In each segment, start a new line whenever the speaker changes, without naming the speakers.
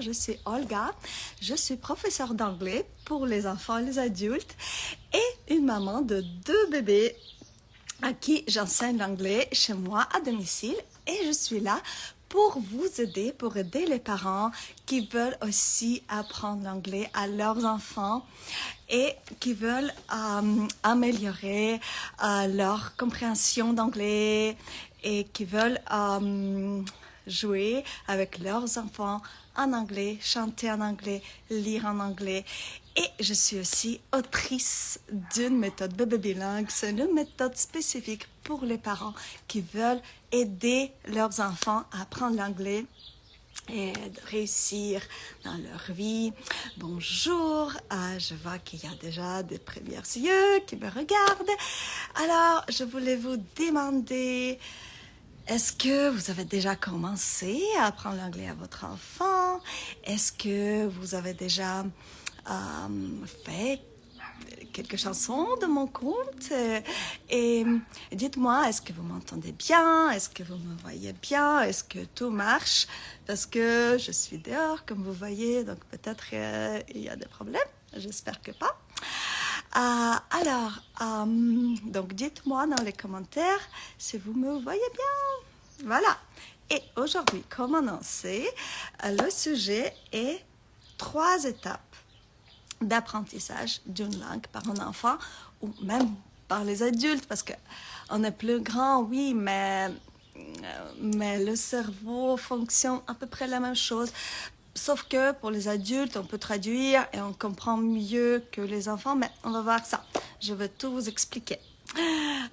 je suis Olga, je suis professeure d'anglais pour les enfants et les adultes et une maman de 2 bébés à qui j'enseigne l'anglais chez moi à domicile et je suis là pour vous aider, pour aider les parents qui veulent aussi apprendre l'anglais à leurs enfants et qui veulent améliorer leur compréhension d'anglais et qui veulent jouer avec leurs enfants en anglais, chanter en anglais, lire en anglais. Et je suis aussi autrice d'une méthode bébé bilingue. C'est une méthode spécifique pour les parents qui veulent aider leurs enfants à apprendre l'anglais et de réussir dans leur vie. Bonjour, je vois qu'il y a déjà des premiers yeux qui me regardent. Alors, je voulais vous demander, est-ce que vous avez déjà commencé à apprendre l'anglais à votre enfant? Est-ce que vous avez déjà fait quelques chansons de mon compte? Et dites-moi, est-ce que vous m'entendez bien? Est-ce que vous me voyez bien? Est-ce que tout marche? Parce que je suis dehors, comme vous voyez, donc peut-être il y a des problèmes. J'espère que pas. Donc dites-moi dans les commentaires si vous me voyez bien. Voilà. Et aujourd'hui, comme annoncé, le sujet est 3 étapes d'apprentissage d'une langue par un enfant ou même par les adultes, parce que on est plus grand, oui, mais le cerveau fonctionne à peu près la même chose. Sauf que pour les adultes, on peut traduire et on comprend mieux que les enfants, mais on va voir ça. Je vais tout vous expliquer.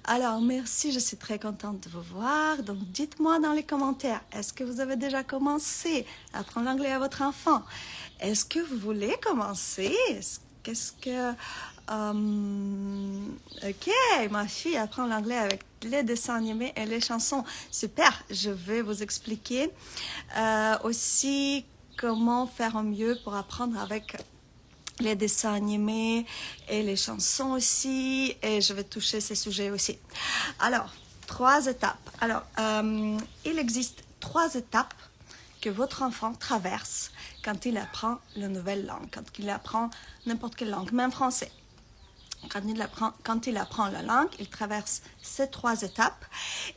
Alors, merci, je suis très contente de vous voir. Donc, dites-moi dans les commentaires, est-ce que vous avez déjà commencé à apprendre l'anglais à votre enfant? Est-ce que vous voulez commencer? Qu'est-ce que... Ok, ma fille apprend l'anglais avec les dessins animés et les chansons. Super, je vais vous expliquer aussi comment faire au mieux pour apprendre avec les dessins animés et les chansons aussi, et je vais toucher ces sujets aussi. Alors, 3 étapes. Alors, il existe 3 étapes que votre enfant traverse quand il apprend la nouvelle langue, quand il apprend n'importe quelle langue, même français. Quand il apprend la langue, il traverse ces 3 étapes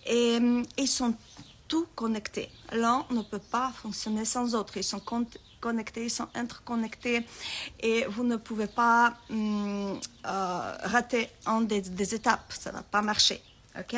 et ils sont tout connectés. L'un ne peut pas fonctionner sans l'autre. Ils sont connectés, ils sont interconnectés et vous ne pouvez pas rater une des étapes. Ça ne va pas marcher. Ok?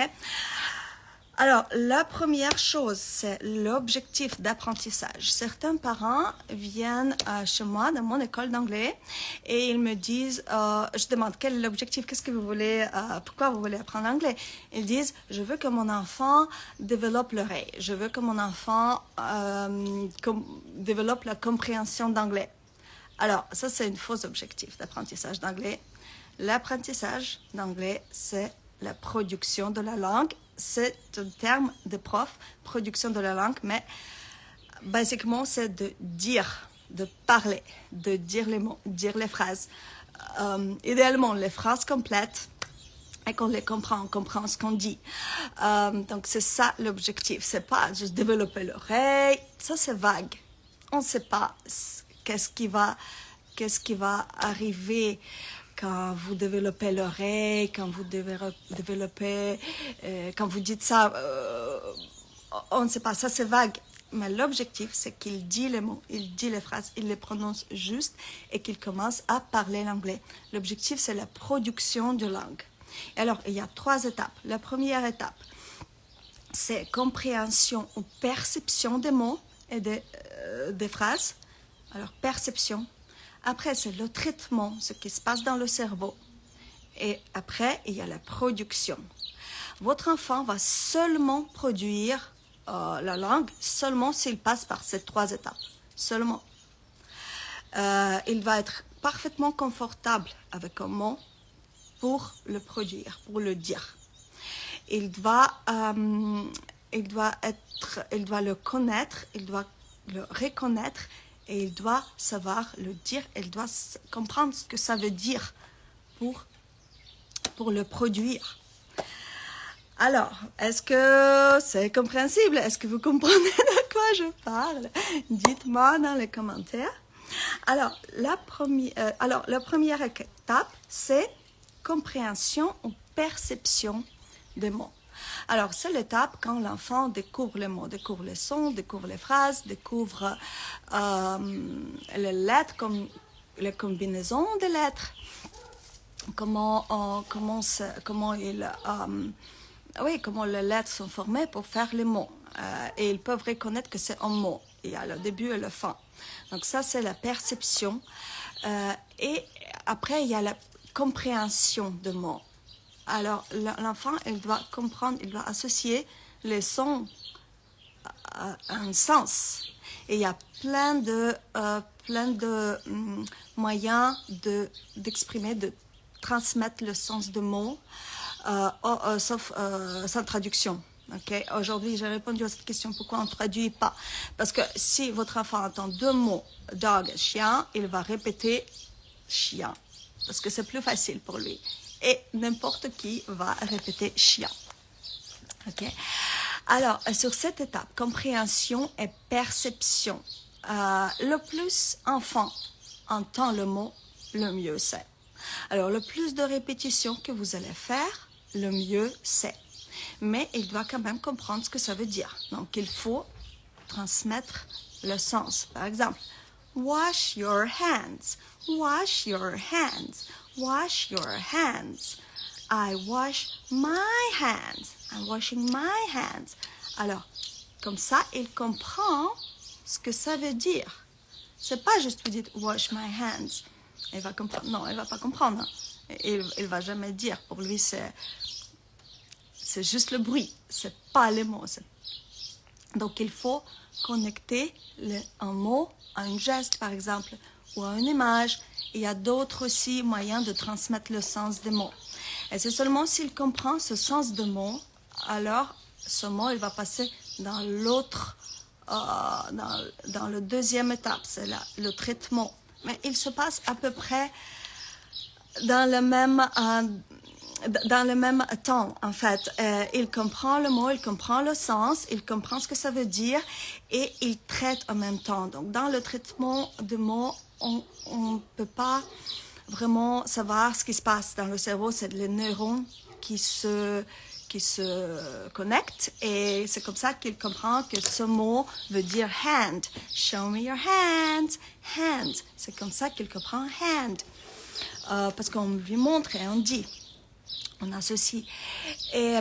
Alors, la première chose, c'est l'objectif d'apprentissage. Certains parents viennent chez moi, dans mon école d'anglais, et ils me disent, je demande quel est l'objectif, qu'est-ce que vous voulez, pourquoi vous voulez apprendre l'anglais? Ils disent, je veux que mon enfant développe l'oreille, je veux que mon enfant développe la compréhension d'anglais. Alors, ça c'est un faux objectif d'apprentissage d'anglais. L'apprentissage d'anglais, c'est la production de la langue. C'est un terme de prof, production de la langue, mais basiquement, c'est de dire, de parler, de dire les mots, dire les phrases. Idéalement, les phrases complètes et qu'on les comprend, on comprend ce qu'on dit. Donc, c'est ça l'objectif. C'est pas juste développer l'oreille. Ça, c'est vague. On ne sait pas qu'est-ce qui va arriver quand vous développez l'oreille, quand vous développez, quand vous dites ça, on ne sait pas, ça c'est vague. Mais l'objectif, c'est qu'il dit les mots, il dit les phrases, il les prononce juste et qu'il commence à parler l'anglais. L'objectif, c'est la production de langue. Alors, il y a 3 étapes. La première étape, c'est compréhension ou perception des mots et des phrases. Alors, perception. Après, c'est le traitement, ce qui se passe dans le cerveau. Et après, il y a la production. Votre enfant va seulement produire la langue, seulement s'il passe par ces 3 étapes. Seulement. Il va être parfaitement confortable avec un mot pour le produire, pour le dire. Il doit le connaître, il doit le reconnaître, et il doit savoir le dire, il doit comprendre ce que ça veut dire pour le produire. Alors, est-ce que c'est compréhensible? Est-ce que vous comprenez la quoi je parle? Dites-moi dans les commentaires. Alors, la première étape, c'est compréhension ou perception des mots. Alors, c'est l'étape quand l'enfant découvre les mots, découvre les sons, découvre les phrases, découvre les lettres, comme les combinaisons de lettres, comment les lettres sont formées pour faire les mots. Et ils peuvent reconnaître que c'est un mot. Il y a le début et le fin. Donc ça, c'est la perception. Et après, il y a la compréhension de mots. Alors, l'enfant, il doit comprendre, il doit associer les sons à un sens. Et il y a plein de moyens d'exprimer, de transmettre le sens de mots, sauf sans traduction. Okay? Aujourd'hui, j'ai répondu à cette question, pourquoi on ne traduit pas? Parce que si votre enfant entend deux mots, dog, chien, il va répéter chien, parce que c'est plus facile pour lui. Et n'importe qui va répéter chien. Okay? Alors, sur cette étape, compréhension et perception, le plus enfant entend le mot, le mieux c'est. Alors, le plus de répétitions que vous allez faire, le mieux c'est. Mais il doit quand même comprendre ce que ça veut dire. Donc, il faut transmettre le sens. Par exemple, wash your hands, wash your hands, wash your hands. I wash my hands, I'm washing my hands. Alors, comme ça, il comprend ce que ça veut dire. C'est pas juste vous dites wash my hands. Il va comprendre. Non, il va pas comprendre. Il va jamais dire. Pour lui, c'est juste le bruit. C'est pas les mots. Donc, il faut connecter un mot à un geste, par exemple, ou à une image. Il y a d'autres aussi moyens de transmettre le sens des mots. Et c'est seulement s'il comprend ce sens de mot, alors ce mot, il va passer dans l'autre, dans le deuxième étape, c'est le traitement. Mais il se passe à peu près dans le même temps, en fait. Il comprend le mot, il comprend le sens, il comprend ce que ça veut dire et il traite en même temps. Donc, dans le traitement de mots, on ne peut pas vraiment savoir ce qui se passe dans le cerveau. C'est les neurones qui se connectent et c'est comme ça qu'il comprend que ce mot veut dire hand. Show me your hands. Hands. C'est comme ça qu'il comprend hand. Parce qu'on lui montre et on dit. On associe. Et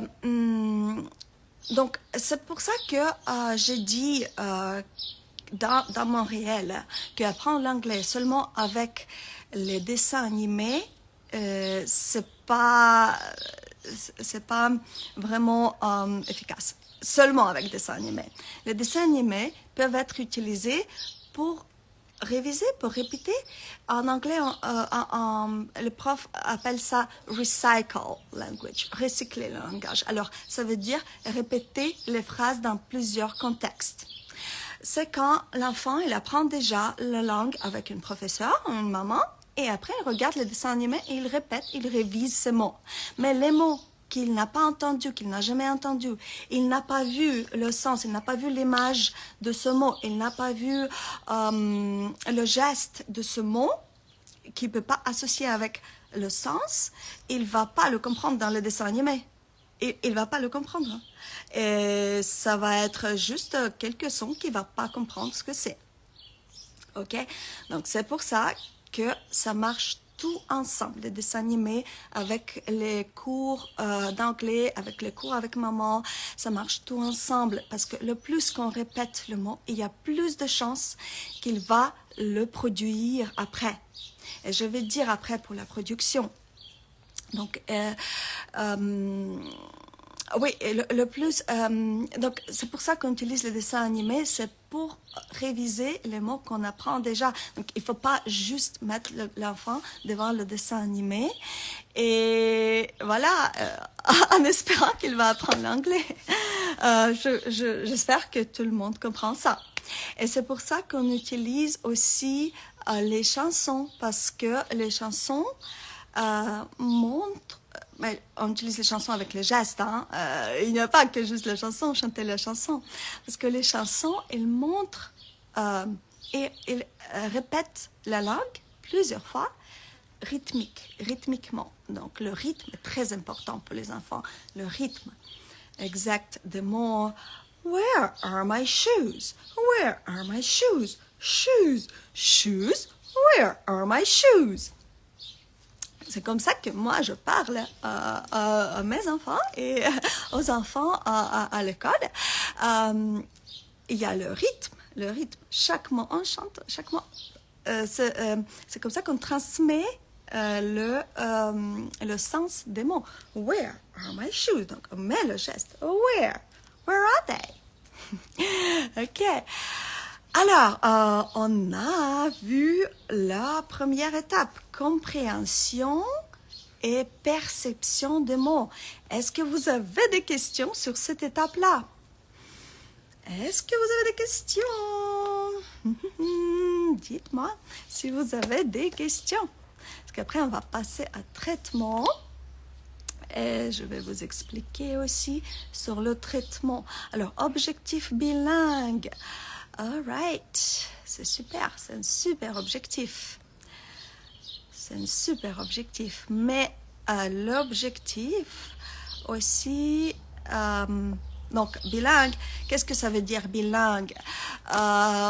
donc, c'est pour ça que j'ai dit dans mon réel qu'apprendre l'anglais seulement avec les dessins animés, c'est pas vraiment efficace. Seulement avec des dessins animés. Les dessins animés peuvent être utilisés pour réviser, pour répéter. En anglais, le prof appelle ça recycle language, recycler le langage. Alors, ça veut dire répéter les phrases dans plusieurs contextes. C'est quand l'enfant, il apprend déjà la langue avec un professeur, une maman, et après, il regarde le dessin animé et il répète, il révise ses mots. Mais les mots qu'il n'a pas entendus, qu'il n'a jamais entendus, il n'a pas vu le sens, il n'a pas vu l'image de ce mot, il n'a pas vu le geste de ce mot, qu'il ne peut pas associer avec le sens, il ne va pas le comprendre dans le dessin animé. Il ne va pas le comprendre. Et ça va être juste quelques sons qu'il ne va pas comprendre ce que c'est. Ok? Donc, c'est pour ça que ça marche tout ensemble, les dessins animés avec les cours d'anglais, avec les cours avec maman, ça marche tout ensemble parce que le plus qu'on répète le mot, il y a plus de chances qu'il va le produire après. Et je vais dire après pour la production. Donc, oui, le plus... donc, c'est pour ça qu'on utilise les dessins animés, c'est pour réviser les mots qu'on apprend déjà. Donc, il ne faut pas juste mettre l'enfant devant le dessin animé et voilà, en espérant qu'il va apprendre l'anglais. J'espère que tout le monde comprend ça. Et c'est pour ça qu'on utilise aussi les chansons, parce que les chansons montrent mais on utilise les chansons avec les gestes. Hein. Il n'y a pas que juste les chansons, chanter les chansons. Parce que les chansons, elles montrent et elles répètent la langue plusieurs fois, rythmiquement. Donc le rythme est très important pour les enfants. Le rythme exact des mots. Where are my shoes? Where are my shoes? Shoes, shoes, where are my shoes? C'est comme ça que moi je parle à mes enfants et aux enfants à l'école. Il y a le rythme. Chaque mot on chante, chaque mot. C'est comme ça qu'on transmet le sens des mots. Where are my shoes? Donc on met le geste. Where are they? Ok. Alors, on a vu la première étape, compréhension et perception des mots. Est-ce que vous avez des questions sur cette étape-là? Est-ce que vous avez des questions? Dites-moi si vous avez des questions. Parce qu'après, on va passer à traitement. Et je vais vous expliquer aussi sur le traitement. Alors, objectif bilingue. All right, c'est super, c'est un super objectif. C'est un super objectif. Mais l'objectif aussi, donc bilingue, qu'est-ce que ça veut dire bilingue?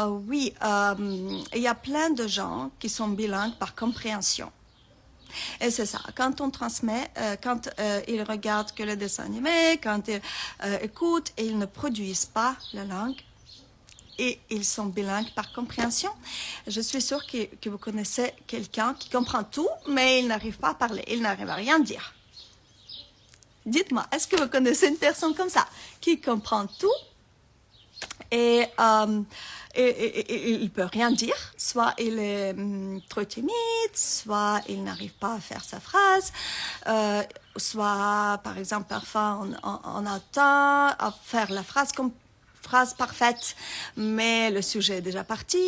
Oui, il y a plein de gens qui sont bilingues par compréhension. Et c'est ça, quand on transmet, quand ils regardent que le dessin animé, quand ils écoutent et ils ne produisent pas la langue, et ils sont bilingues par compréhension. Je suis sûre que vous connaissez quelqu'un qui comprend tout, mais il n'arrive pas à parler, il n'arrive à rien dire. Dites-moi, est-ce que vous connaissez une personne comme ça, qui comprend tout et il ne peut rien dire, soit il est trop timide, soit il n'arrive pas à faire sa phrase, soit, par exemple, parfois on attend à faire la phrase comme phrase parfaite, mais le sujet est déjà parti.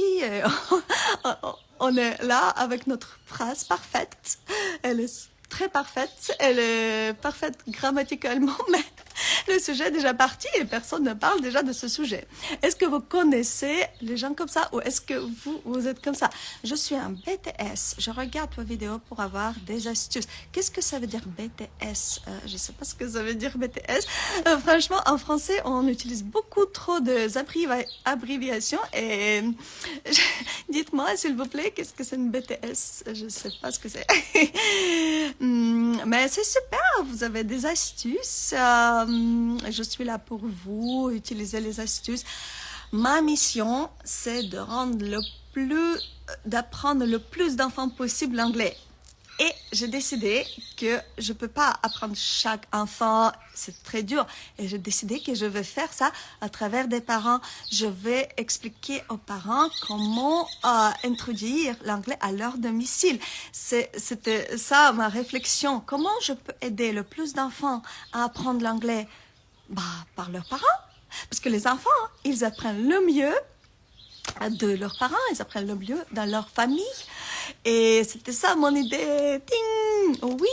On est là avec notre phrase parfaite. Elle est très parfaite, elle est parfaite grammaticalement, mais le sujet est déjà parti et personne ne parle déjà de ce sujet. Est-ce que vous connaissez les gens comme ça ou est-ce que vous êtes comme ça? Je suis un BTS, je regarde vos vidéos pour avoir des astuces. Qu'est-ce que ça veut dire BTS? Je ne sais pas ce que ça veut dire BTS. Franchement, en français, on utilise beaucoup trop d'abréviations et dites-moi, s'il vous plaît, qu'est-ce que c'est une BTS? Je ne sais pas ce que c'est. Mais c'est super, vous avez des astuces. Je suis là pour vous, utilisez les astuces. Ma mission, c'est de d'apprendre le plus d'enfants possible l'anglais. Et j'ai décidé que je peux pas apprendre chaque enfant, c'est très dur. Et j'ai décidé que je vais faire ça à travers des parents. Je vais expliquer aux parents comment introduire l'anglais à leur domicile. C'était ça ma réflexion. Comment je peux aider le plus d'enfants à apprendre l'anglais? Par leurs parents. Parce que les enfants, ils apprennent le mieux de leurs parents, ils apprennent le mieux dans leur famille. Et c'était ça mon idée. Ding! Oui,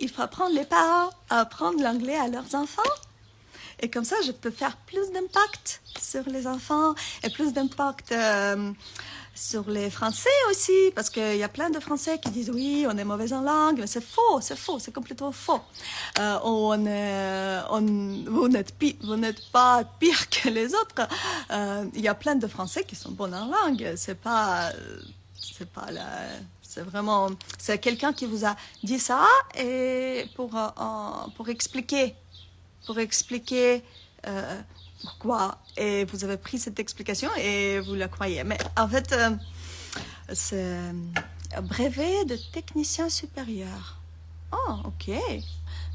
il faut apprendre les parents à apprendre l'anglais à leurs enfants. Et comme ça, je peux faire plus d'impact sur les enfants et plus d'impact sur les Français aussi. Parce qu'il y a plein de Français qui disent oui, on est mauvais en langue, mais c'est faux, c'est complètement faux. Vous n'êtes pas pire que les autres. Il y a plein de Français qui sont bons en langue. C'est quelqu'un qui vous a dit ça et pour expliquer pourquoi et vous avez pris cette explication et vous la croyez. Mais en fait, c'est brevet de technicien supérieur. Oh, ok.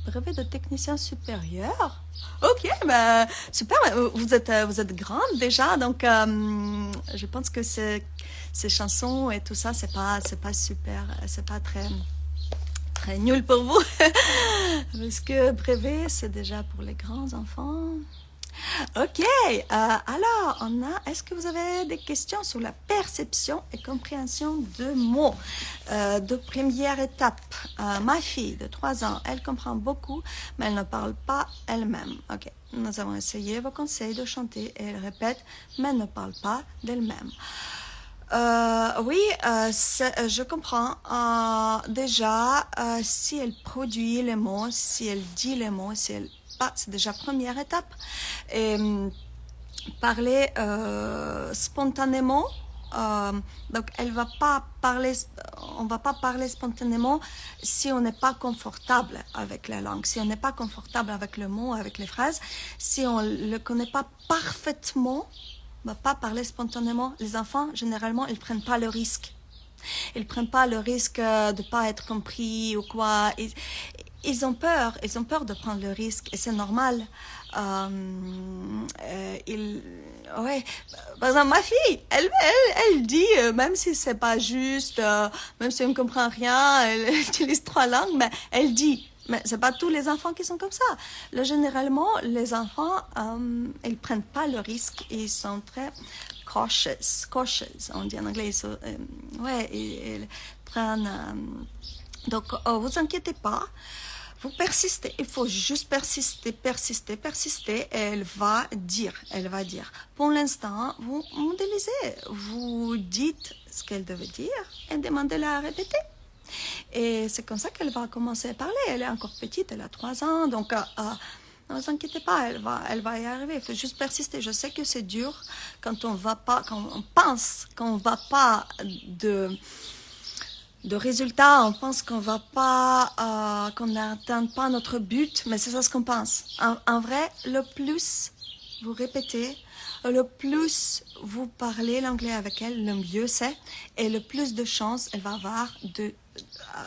Brevet de technicien supérieur. Ok, super. Vous êtes grande déjà, donc je pense que ces chansons et tout ça, c'est pas super, c'est pas très nul pour vous, parce que brevet c'est déjà pour les grands enfants. Ok, alors, est-ce que vous avez des questions sur la perception et compréhension de mots de première étape? Ma fille de 3 ans, elle comprend beaucoup, mais elle ne parle pas elle-même. Ok, nous avons essayé vos conseils de chanter et elle répète, mais elle ne parle pas d'elle-même. Oui, je comprends. Déjà, si elle produit les mots, si elle dit les mots, si elle c'est déjà première étape. Et parler spontanément. Donc, on va pas parler spontanément si on n'est pas confortable avec la langue, si on n'est pas confortable avec le mot, avec les phrases, si on le connaît pas parfaitement. On va pas parler spontanément. Les enfants, généralement, ils prennent pas le risque. Ils prennent pas le risque de pas être compris ou quoi. Ils ont peur de prendre le risque et c'est normal. Ouais. Par exemple, ma fille, elle dit, même si c'est pas juste, même si on ne comprend rien, elle utilise 3 langues, mais elle dit. Mais c'est pas tous les enfants qui sont comme ça. Là, généralement, les enfants, ils prennent pas le risque et ils sont très cautious, on dit en anglais. Ouais, ils prennent. Donc, vous inquiétez pas. Vous persistez, il faut juste persister. Et elle va dire. Pour l'instant, vous modélisez, vous dites ce qu'elle devait dire et demandez-la à répéter. Et c'est comme ça qu'elle va commencer à parler. Elle est encore petite, elle a 3 ans, donc ne vous inquiétez pas, elle va y arriver. Il faut juste persister. Je sais que c'est dur quand on pense qu'on va pas de résultats, on pense qu'on va pas, qu'on n'atteint pas notre but, mais c'est ça ce qu'on pense. En vrai, le plus vous répétez, le plus vous parlez l'anglais avec elle, le mieux c'est, et le plus de chances elle va avoir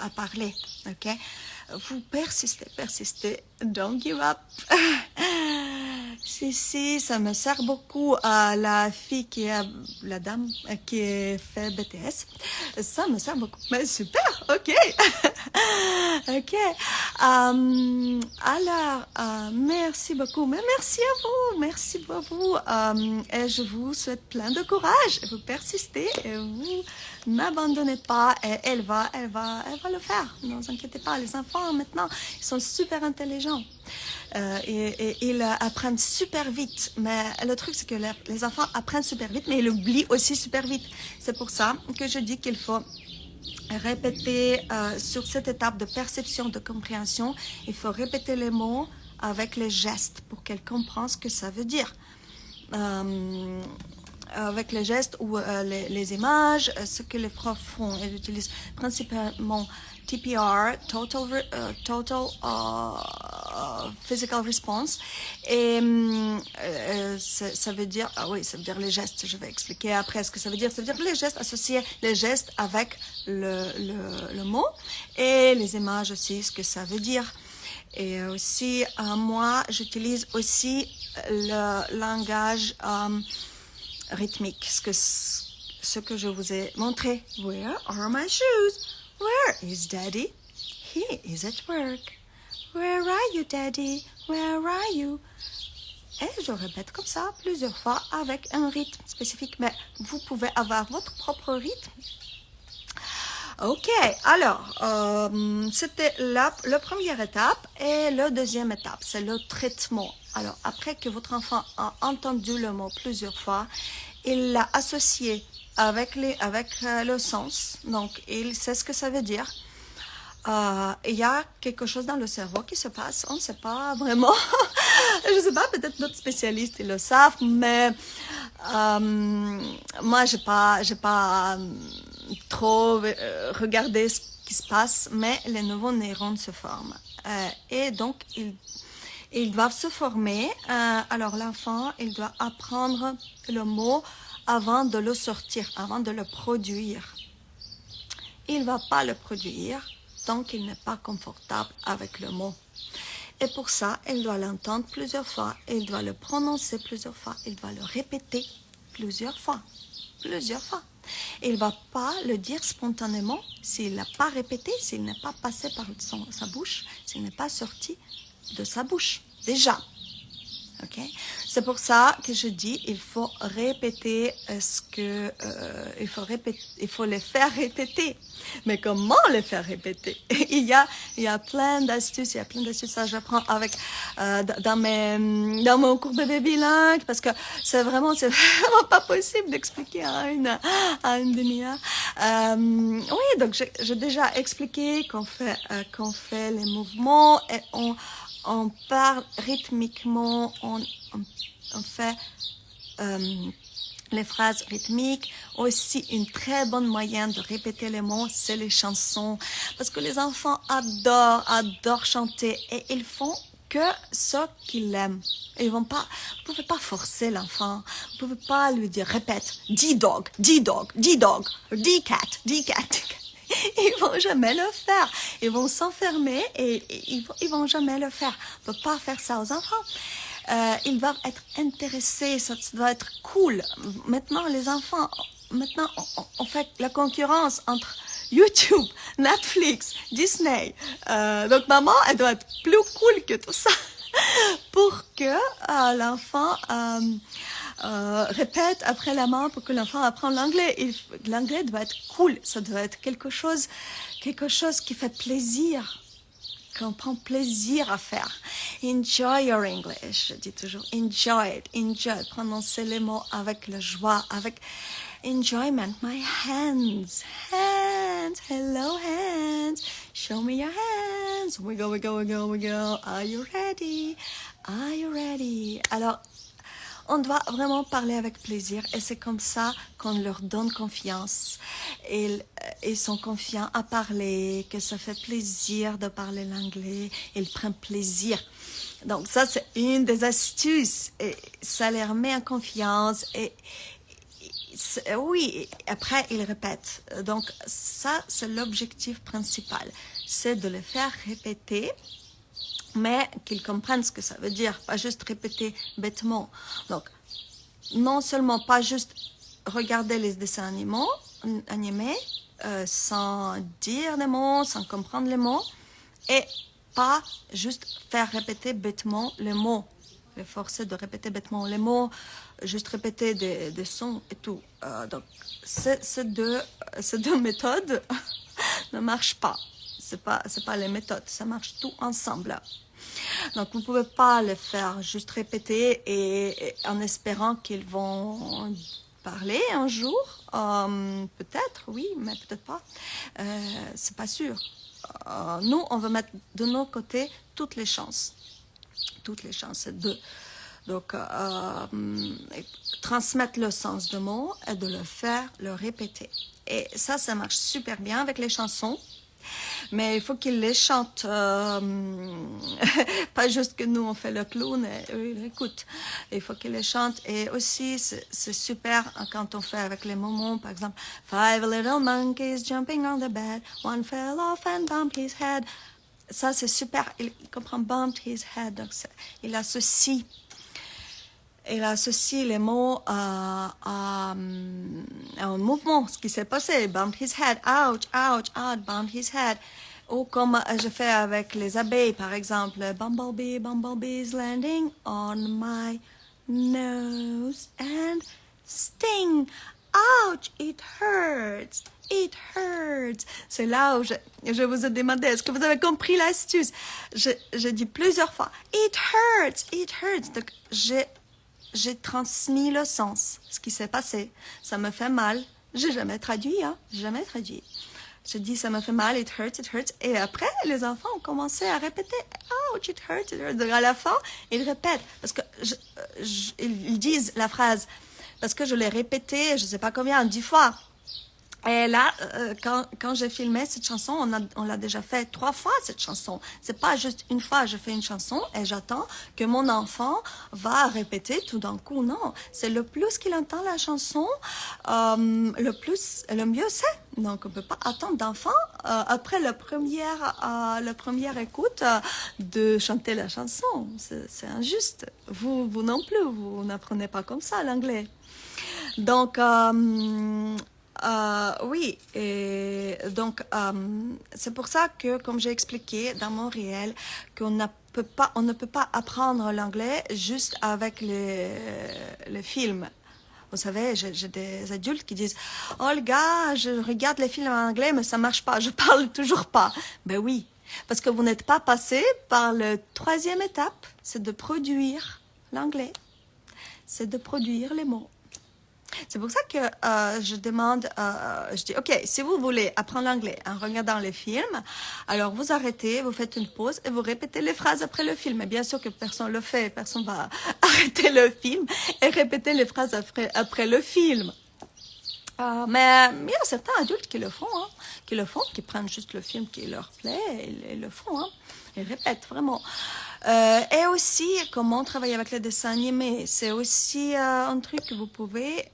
à parler. Ok? Vous persistez, don't give up. Si, ça me sert beaucoup à la fille la dame qui fait BTS. Ça me sert beaucoup. Mais super, ok. Ok. Alors, merci beaucoup. Mais merci à vous. Et je vous souhaite plein de courage. Vous persistez et vous n'abandonnez pas. Et elle va le faire. Ne vous inquiétez pas. Les enfants, maintenant, ils sont super intelligents. Et ils apprennent super vite. Mais le truc, c'est que les enfants apprennent super vite, mais ils oublient aussi super vite. C'est pour ça que je dis qu'il faut répéter sur cette étape de perception, de compréhension. Il faut répéter les mots avec les gestes pour qu'elle comprenne ce que ça veut dire. Avec les gestes ou les images, ce que les profs font. Ils utilisent principalement TPR, Total Physical Response. Et ça veut dire, ça veut dire les gestes. Je vais expliquer après ce que ça veut dire. Ça veut dire les gestes, associer les gestes avec le mot et les images aussi, ce que ça veut dire. Et aussi, moi, j'utilise aussi le langage rythmique, ce que je vous ai montré. Where are my shoes? Where is Daddy? He is at work. Where are you, Daddy? Where are you? Et je répète comme ça plusieurs fois avec un rythme spécifique. Mais vous pouvez avoir votre propre rythme. Ok, alors, c'était la première étape et la deuxième étape, c'est le traitement. Alors, après que votre enfant a entendu le mot plusieurs fois, il l'a associé avec le sens, donc il sait ce que ça veut dire. Il y a quelque chose dans le cerveau qui se passe, on ne sait pas vraiment. Je ne sais pas, peut-être d'autres spécialistes ils le savent, mais moi j'ai pas trop regardé ce qui se passe, mais les nouveaux neurones se forment et donc ils doivent se former. Alors l'enfant il doit apprendre le mot avant de le sortir, avant de le produire. Il ne va pas le produire tant qu'il n'est pas confortable avec le mot. Et pour ça, il doit l'entendre plusieurs fois, il doit le prononcer plusieurs fois, il doit le répéter plusieurs fois. Il ne va pas le dire spontanément s'il ne l'a pas répété, s'il n'est pas passé par sa bouche, s'il n'est pas sorti de sa bouche. Déjà. Ok, c'est pour ça que je dis il faut répéter il faut les faire répéter. Mais comment les faire répéter? Il y a plein d'astuces, ça j'apprends avec dans mon cours bébé bilingue parce que c'est vraiment pas possible d'expliquer à une demi-heure. Oui, donc j'ai déjà expliqué qu'on fait les mouvements et on parle rythmiquement, on fait les phrases rythmiques. Aussi, une très bonne moyenne de répéter les mots, c'est les chansons. Parce que les enfants adorent chanter et ils font que ce qu'ils aiment. Vous pouvez pas forcer l'enfant. Vous pouvez pas lui dire, répète, dis dog, dis dog, dis dog, dis cat, dis cat. Ils vont jamais le faire. Ils vont s'enfermer et ils vont jamais le faire. On peut pas faire ça aux enfants. Ils doivent être intéressés. Ça doit être cool. Maintenant, les enfants, on fait la concurrence entre YouTube, Netflix, Disney. Donc maman, elle doit être plus cool que tout ça pour que l'enfant répète après la main pour que l'enfant apprenne l'anglais. L'anglais doit être cool, ça doit être quelque chose qui fait plaisir, qu'on prend plaisir à faire. Enjoy your English, je dis toujours enjoy it, enjoy, prononcer les mots avec la joie, avec enjoyment. My hands, hello hands, show me your hands, wiggle, wiggle, wiggle, wiggle, are you ready, alors on doit vraiment parler avec plaisir et c'est comme ça qu'on leur donne confiance. Ils sont confiants à parler, que ça fait plaisir de parler l'anglais, ils prennent plaisir. Donc ça, c'est une des astuces et ça les remet en confiance oui, après ils répètent. Donc ça, c'est l'objectif principal, c'est de les faire répéter mais qu'ils comprennent ce que ça veut dire, pas juste répéter bêtement. Donc, non seulement pas juste regarder les dessins animés sans dire les mots, sans comprendre les mots, et pas juste faire répéter bêtement les mots, les forcer de répéter bêtement les mots, juste répéter des sons et tout. Donc, ces deux méthodes ne marchent pas. C'est pas les méthodes, ça marche tout ensemble. Donc, vous ne pouvez pas les faire juste répéter et en espérant qu'ils vont parler un jour. Peut-être, oui, mais peut-être pas. C'est pas sûr. Nous, on va mettre de nos côtés toutes les chances. Toutes les chances, c'est deux. Donc, transmettre le sens de mots et de le faire, le répéter. Et ça marche super bien avec les chansons. Mais il faut qu'ils les chantent, pas juste que nous on fait le clown et eux ils écoutent. Il faut qu'ils les chantent et aussi c'est super quand on fait avec les moments, par exemple, 5 little monkeys jumping on the bed, one fell off and bumped his head. Ça c'est super, il comprend bumped his head, donc il associe les mots à un mouvement, ce qui s'est passé. Bumped his head, ouch, ouch, ouch, bumped his head. Ou comme je fais avec les abeilles, par exemple. Bumblebee, bumblebee's landing on my nose and sting. Ouch, it hurts. It hurts. C'est là où je vous ai demandé, est-ce que vous avez compris l'astuce? J'ai dit plusieurs fois, it hurts, it hurts. Donc, j'ai transmis le sens, ce qui s'est passé. Ça me fait mal. J'ai jamais traduit, jamais traduit. J'ai dit, ça me fait mal, it hurts, it hurts. Et après, les enfants ont commencé à répéter, ouch, it hurts, it hurts. Donc, à la fin, ils répètent. Parce que ils disent la phrase. Parce que je l'ai répété, je sais pas combien, 10 fois. Et là, quand j'ai filmé cette chanson, on l'a déjà fait 3 fois, cette chanson. C'est pas juste une fois, je fais une chanson et j'attends que mon enfant va répéter tout d'un coup. Non, c'est le plus qu'il entend la chanson, le mieux c'est. Donc, on peut pas attendre d'enfant, après la première écoute, de chanter la chanson. C'est injuste. Vous non plus, vous n'apprenez pas comme ça l'anglais. Donc, oui, et donc c'est pour ça que, comme j'ai expliqué dans mon réel, qu'on n'a on ne peut pas apprendre l'anglais juste avec les films. Vous savez, j'ai des adultes qui disent « Oh, le gars, je regarde les films en anglais, mais ça marche pas, je parle toujours pas. » Ben oui, parce que vous n'êtes pas passé par la troisième étape, c'est de produire l'anglais. C'est de produire les mots. C'est pour ça que je demande, je dis, OK, si vous voulez apprendre l'anglais en regardant les films, alors vous arrêtez, vous faites une pause et vous répétez les phrases après le film. Et bien sûr que personne le fait, personne va arrêter le film et répéter les phrases après le film. Mais il y a certains adultes qui le font, qui prennent juste le film qui leur plaît et ils le font. Ils répètent vraiment. Et aussi, comment travailler avec les dessins animés. C'est aussi un truc que vous pouvez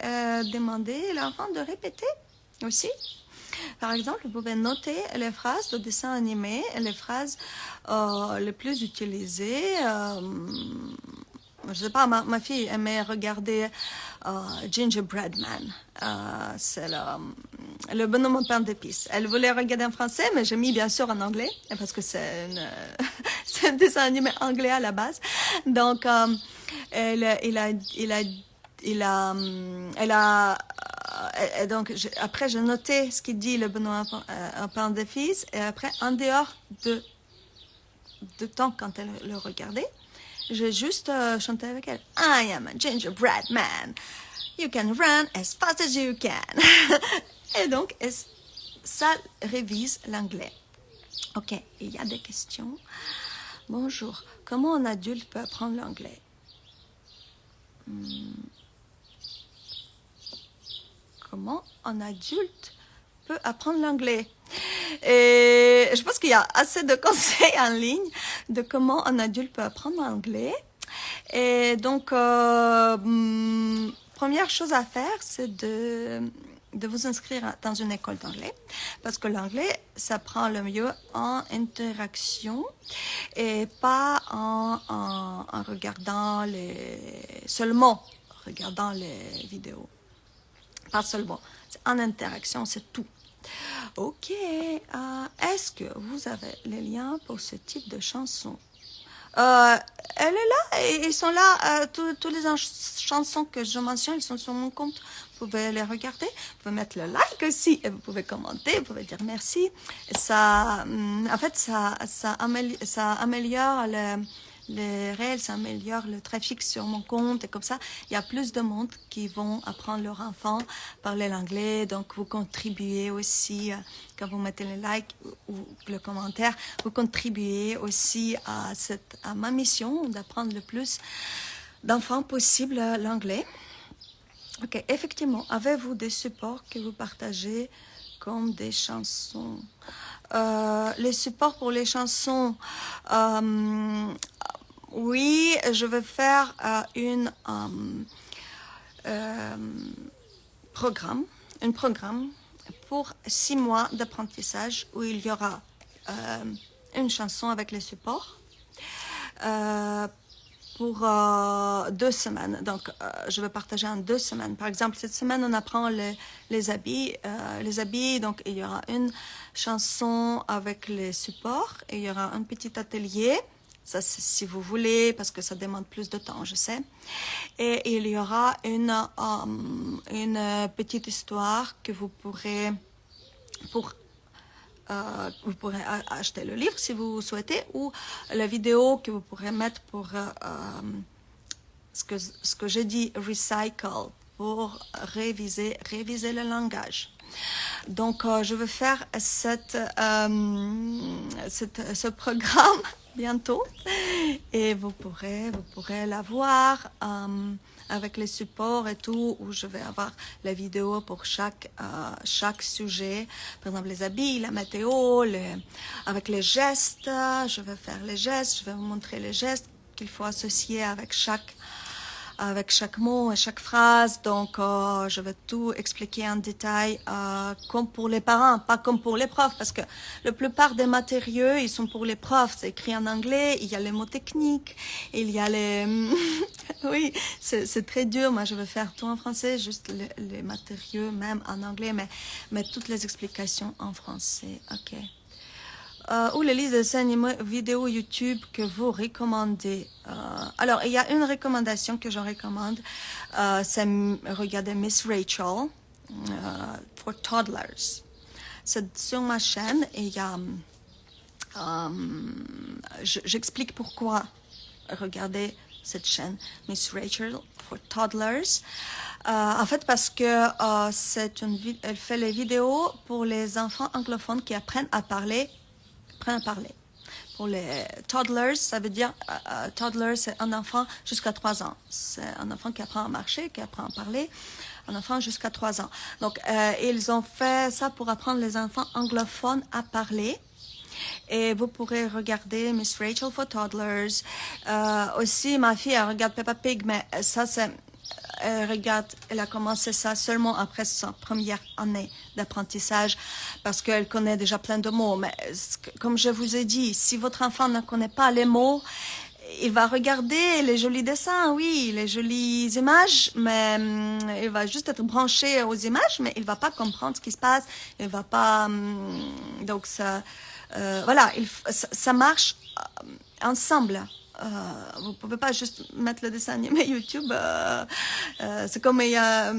demander à l'enfant de répéter aussi. Par exemple, vous pouvez noter les phrases de dessins animés, les phrases les plus utilisées. Je sais pas, ma fille aimait regarder Gingerbread Man. C'est le bonhomme au pain d'épices. Elle voulait regarder en français, mais j'ai mis bien sûr en anglais, parce que c'est un dessin animé anglais à la base. Donc, après, j'ai noté ce qu'il dit le bonhomme au pain d'épices, et après, en dehors de temps quand elle le regardait, j'ai juste chanté avec elle. I am a gingerbread man. You can run as fast as you can. Et donc, ça révise l'anglais. OK, il y a des questions. Bonjour, comment un adulte peut apprendre l'anglais? Comment un adulte peut apprendre l'anglais? Et je pense qu'il y a assez de conseils en ligne de comment un adulte peut apprendre l'anglais. Et donc, première chose à faire, c'est de vous inscrire dans une école d'anglais. Parce que l'anglais s'apprend le mieux en interaction et pas en regardant seulement regardant les vidéos. Pas seulement. En interaction, c'est tout. OK. Est-ce que vous avez les liens pour ce type de chanson? Elle est là, et ils sont là, tous les chansons que je mentionne, ils sont sur mon compte, vous pouvez les regarder, vous pouvez mettre le like aussi, et vous pouvez commenter, vous pouvez dire merci. Ça, en fait, ça améliore les réels, ça améliore le trafic sur mon compte, et comme ça, il y a plus de monde qui vont apprendre leur enfant à parler l'anglais, donc vous contribuez aussi, quand vous mettez le like ou le commentaire, vous contribuez aussi à ma mission d'apprendre le plus d'enfants possible l'anglais. OK, effectivement, avez-vous des supports que vous partagez comme des chansons? Les supports pour les chansons, oui, je vais faire un programme pour 6 mois d'apprentissage où il y aura une chanson avec les supports pour 2 semaines. Donc, je vais partager en 2 semaines. Par exemple, cette semaine, on apprend les habits. Donc, il y aura une chanson avec les supports et il y aura un petit atelier. Ça, c'est si vous voulez, parce que ça demande plus de temps, je sais. Et il y aura une petite histoire que vous pourrez acheter le livre si vous souhaitez, ou la vidéo que vous pourrez mettre pour ce que j'ai dit, recycle, pour réviser le langage. Donc, je vais faire ce programme bientôt et vous pourrez la voir avec les supports et tout, où je vais avoir la vidéo pour chaque sujet, par exemple les habits, la météo, avec les gestes. Je vais faire les gestes, je vais vous montrer les gestes qu'il faut associer avec chaque mot et chaque phrase. Donc, je vais tout expliquer en détail, comme pour les parents, pas comme pour les profs, parce que la plupart des matériaux, ils sont pour les profs. C'est écrit en anglais, il y a les mots techniques, il y a les... Oui, c'est très dur. Moi, je vais faire tout en français, juste les matériaux, même en anglais, mais toutes les explications en français. OK. ou les listes de dessins animés vidéo YouTube que vous recommandez. Alors, il y a une recommandation que je recommande, c'est regarder Miss Rachel for Toddlers. C'est sur ma chaîne et il y a... j'explique pourquoi regarder cette chaîne, Miss Rachel for Toddlers. En fait, parce que elle fait les vidéos pour les enfants anglophones qui apprennent à parler. Pour les toddlers, ça veut dire, toddler, c'est un enfant jusqu'à 3 ans. C'est un enfant qui apprend à marcher, qui apprend à parler, un enfant jusqu'à 3 ans. Donc, ils ont fait ça pour apprendre les enfants anglophones à parler. Et vous pourrez regarder Miss Rachel for Toddlers. Aussi, ma fille, elle regarde Peppa Pig, mais ça, c'est... elle a commencé ça seulement après sa première année d'apprentissage parce qu'elle connaît déjà plein de mots. Mais comme je vous ai dit, si votre enfant ne connaît pas les mots, il va regarder les jolis dessins, oui, les jolies images, mais il va juste être branché aux images, mais il va pas comprendre ce qui se passe. Il va pas... donc ça... voilà, ça marche ensemble. Vous pouvez pas juste mettre le dessin animé YouTube. C'est comme il y a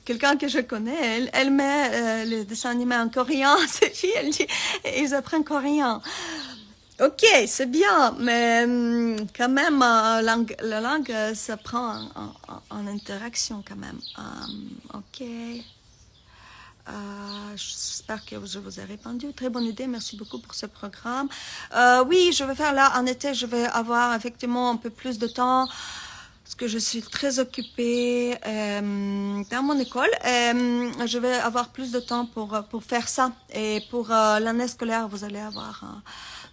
quelqu'un que je connais, elle met les dessins animés en coréen. Ses filles, elle dit, ils apprennent coréen. Ok, c'est bien, mais quand même, la langue s'apprend en interaction quand même. Ok. J'espère que je vous ai répondu. Très bonne idée, merci beaucoup pour ce programme. Oui, je vais faire là, en été, je vais avoir effectivement un peu plus de temps parce que je suis très occupée dans mon école. Je vais avoir plus de temps pour faire ça. Et pour l'année scolaire, vous allez avoir...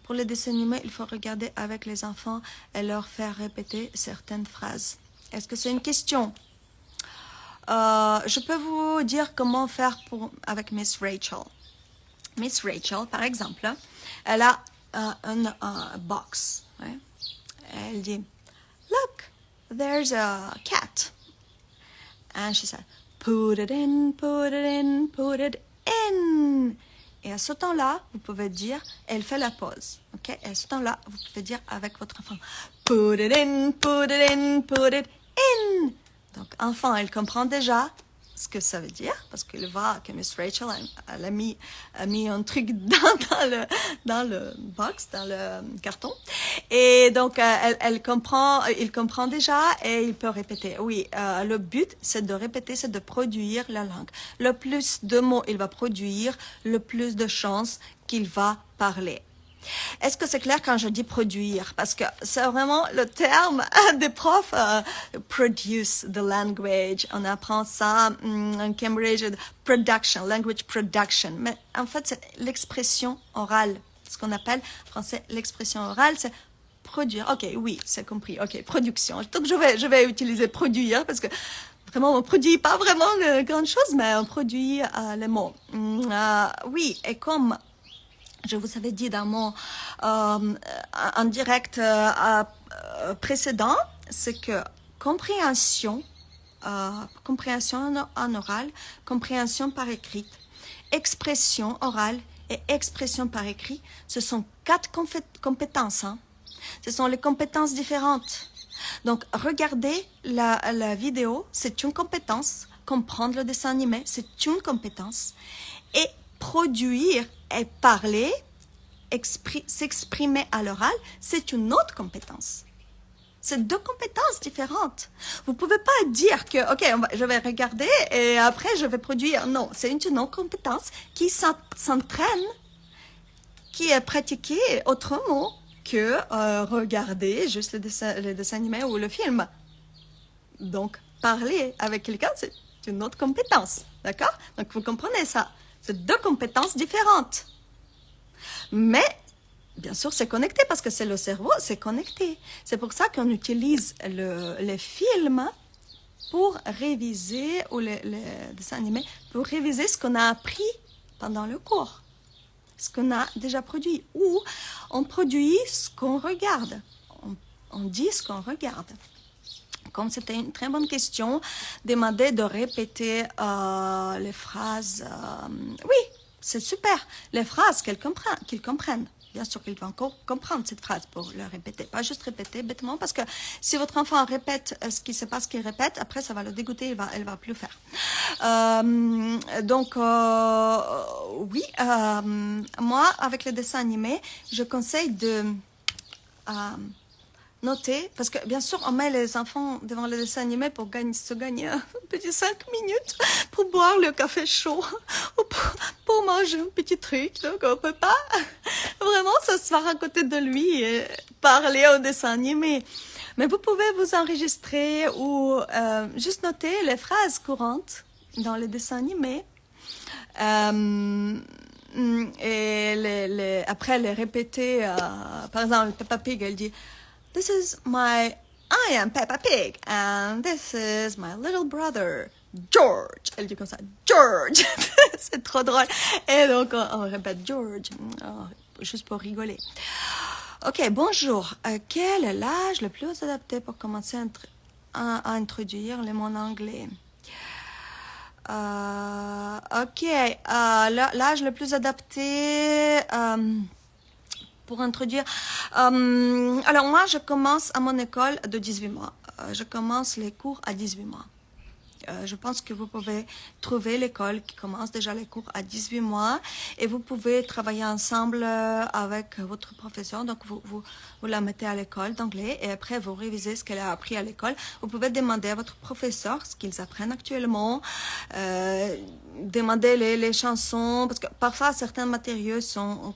pour les dessins animés, il faut regarder avec les enfants et leur faire répéter certaines phrases. Est-ce que c'est une question? Je peux vous dire comment faire avec Miss Rachel. Miss Rachel, par exemple, elle a une box. Ouais. Elle dit, look, there's a cat. And she said, put it in, put it in, put it in. Et à ce temps-là, vous pouvez dire, elle fait la pause. Okay? Et à ce temps-là, vous pouvez dire avec votre enfant, put it in, put it in, put it in. Donc, enfant, elle comprend déjà ce que ça veut dire, parce qu'il voit que Miss Rachel elle a mis un truc dans le box, dans le carton. Et donc, il comprend déjà et il peut répéter. Oui, le but, c'est de répéter, c'est de produire la langue. Le plus de mots il va produire, le plus de chances qu'il va parler. Est-ce que c'est clair quand je dis produire? Parce que c'est vraiment le terme des profs, produce the language. On apprend ça en Cambridge, production, language production. Mais en fait, c'est l'expression orale. Ce qu'on appelle en français l'expression orale, c'est produire. Ok, oui, c'est compris. Ok, production. Donc je vais utiliser produire parce que vraiment, on produit pas vraiment de grandes choses, mais on produit les mots. Oui, et comme je vous avais dit dans mon en direct précédent, c'est que compréhension en oral, compréhension par écrit, expression orale et expression par écrit, ce sont 4 compétences. Hein. Ce sont les compétences différentes. Donc, regarder la vidéo, c'est une compétence. Comprendre le dessin animé, c'est une compétence. Et produire et parler, s'exprimer à l'oral, c'est une autre compétence. C'est 2 compétences différentes. Vous pouvez pas dire que, ok, je vais regarder et après je vais produire. Non, c'est une autre compétence qui s'entraîne, qui est pratiquée autrement que regarder juste le dessin animé ou le film. Donc, parler avec quelqu'un, c'est une autre compétence. D'accord? Donc, vous comprenez ça. C'est 2 compétences différentes. Mais, bien sûr, c'est connecté parce que c'est le cerveau, c'est connecté. C'est pour ça qu'on utilise les films pour réviser, ou les dessins animés, pour réviser ce qu'on a appris pendant le cours. Ce qu'on a déjà produit. Ou on produit ce qu'on regarde. On dit ce qu'on regarde. Comme c'était une très bonne question, demander de répéter les phrases. Oui, c'est super. Les phrases qu'ils comprennent. Bien sûr qu'ils vont comprendre cette phrase pour le répéter. Pas juste répéter bêtement, parce que si votre enfant répète ce qui ne sait pas ce qu'il répète, après ça va le dégoûter, elle va plus faire. Donc, oui, moi, avec le dessin animé, je conseille de noter, parce que bien sûr, on met les enfants devant le dessin animé pour se gagner un petit 5 minutes pour boire le café chaud ou pour manger un petit truc. Donc, on peut pas vraiment s'asseoir à côté de lui et parler au dessin animé. Mais vous pouvez vous enregistrer ou juste noter les phrases courantes dans les dessins animés. Et après les répéter. Par exemple, Peppa Pig, elle dit I am Peppa Pig, and this is my little brother, George. Elle dit comme ça, George. C'est trop drôle. Et donc, on répète George, juste pour rigoler. Ok, bonjour. Quel est l'âge le plus adapté pour commencer à introduire les mots anglais? Ok, l'âge le plus adapté pour introduire. Alors moi, je commence à mon école de 18 mois. Je commence les cours à 18 mois. Je pense que vous pouvez trouver l'école qui commence déjà les cours à 18 mois et vous pouvez travailler ensemble avec votre professeur. Donc, vous la mettez à l'école d'anglais et après, vous révisez ce qu'elle a appris à l'école. Vous pouvez demander à votre professeur ce qu'ils apprennent actuellement, demander les chansons, parce que parfois, certains matériaux sont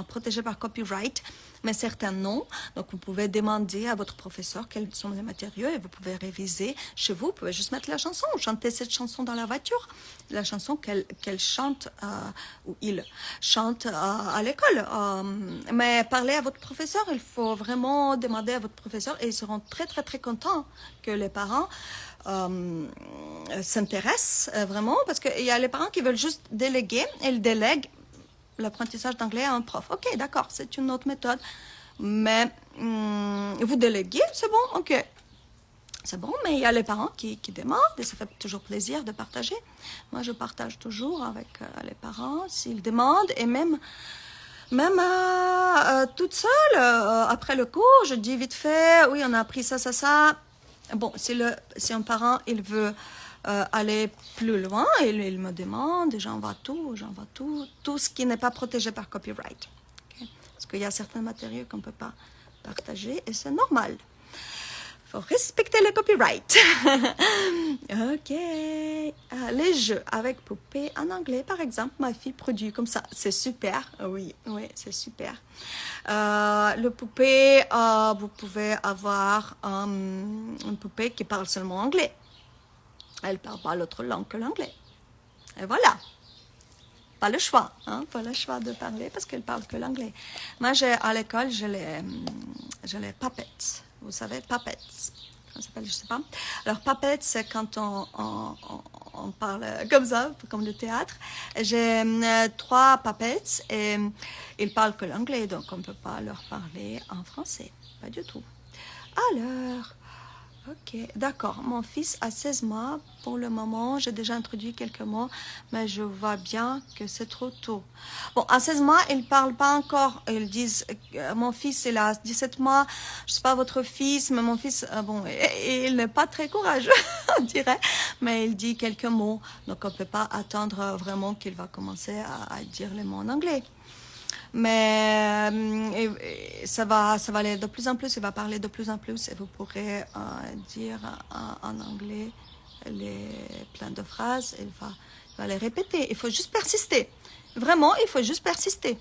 protégés par copyright, mais certains non. Donc, vous pouvez demander à votre professeur quels sont les matériaux et vous pouvez réviser chez vous. Vous pouvez juste mettre la chanson, chanter cette chanson dans la voiture, la chanson qu'elle chante ou il chante à l'école. Mais parler à votre professeur, il faut vraiment demander à votre professeur et ils seront très, très, très contents que les parents s'intéressent vraiment, parce qu'il y a les parents qui veulent juste déléguer et ils délèguent l'apprentissage d'anglais à un prof. Ok, d'accord, c'est une autre méthode. Mais vous déléguez, c'est bon, ok. C'est bon, mais il y a les parents qui demandent et ça fait toujours plaisir de partager. Moi, je partage toujours avec les parents s'ils demandent et même toute seule, après le cours, je dis vite fait, oui, on a appris ça, ça, ça. Bon, si un parent, il veut aller plus loin, il me demande, j'envoie tout ce qui n'est pas protégé par copyright. Okay? Parce qu'il y a certains matériaux qu'on ne peut pas partager et c'est normal. Il faut respecter le copyright. Ok. Les jeux avec poupées en anglais, par exemple, ma fille produit comme ça. C'est super. Oui, c'est super. Le poupée, vous pouvez avoir une poupée qui parle seulement anglais. Elle ne parle pas l'autre langue que l'anglais. Et voilà. Pas le choix, pas le choix de parler parce qu'elle parle que l'anglais. Moi, à l'école, je les puppets. Vous savez, puppets. Comment ça s'appelle, je ne sais pas. Alors, puppets, c'est quand on parle comme ça, comme le théâtre. J'ai 3 puppets et ils parlent que l'anglais, donc on ne peut pas leur parler en français. Pas du tout. Alors... Ok, d'accord. Mon fils a 16 mois. Pour le moment, j'ai déjà introduit quelques mots, mais je vois bien que c'est trop tôt. Bon, à 16 mois, ils ne parlent pas encore. Ils disent, mon fils, il a 17 mois. Je ne sais pas votre fils, mais mon fils, il n'est pas très courageux, on dirait, mais il dit quelques mots. Donc, on ne peut pas attendre vraiment qu'il va commencer à dire les mots en anglais. Mais ça va aller de plus en plus, il va parler de plus en plus et vous pourrez dire en anglais plein de phrases, il va les répéter. Il faut juste persister. Vraiment, il faut juste persister.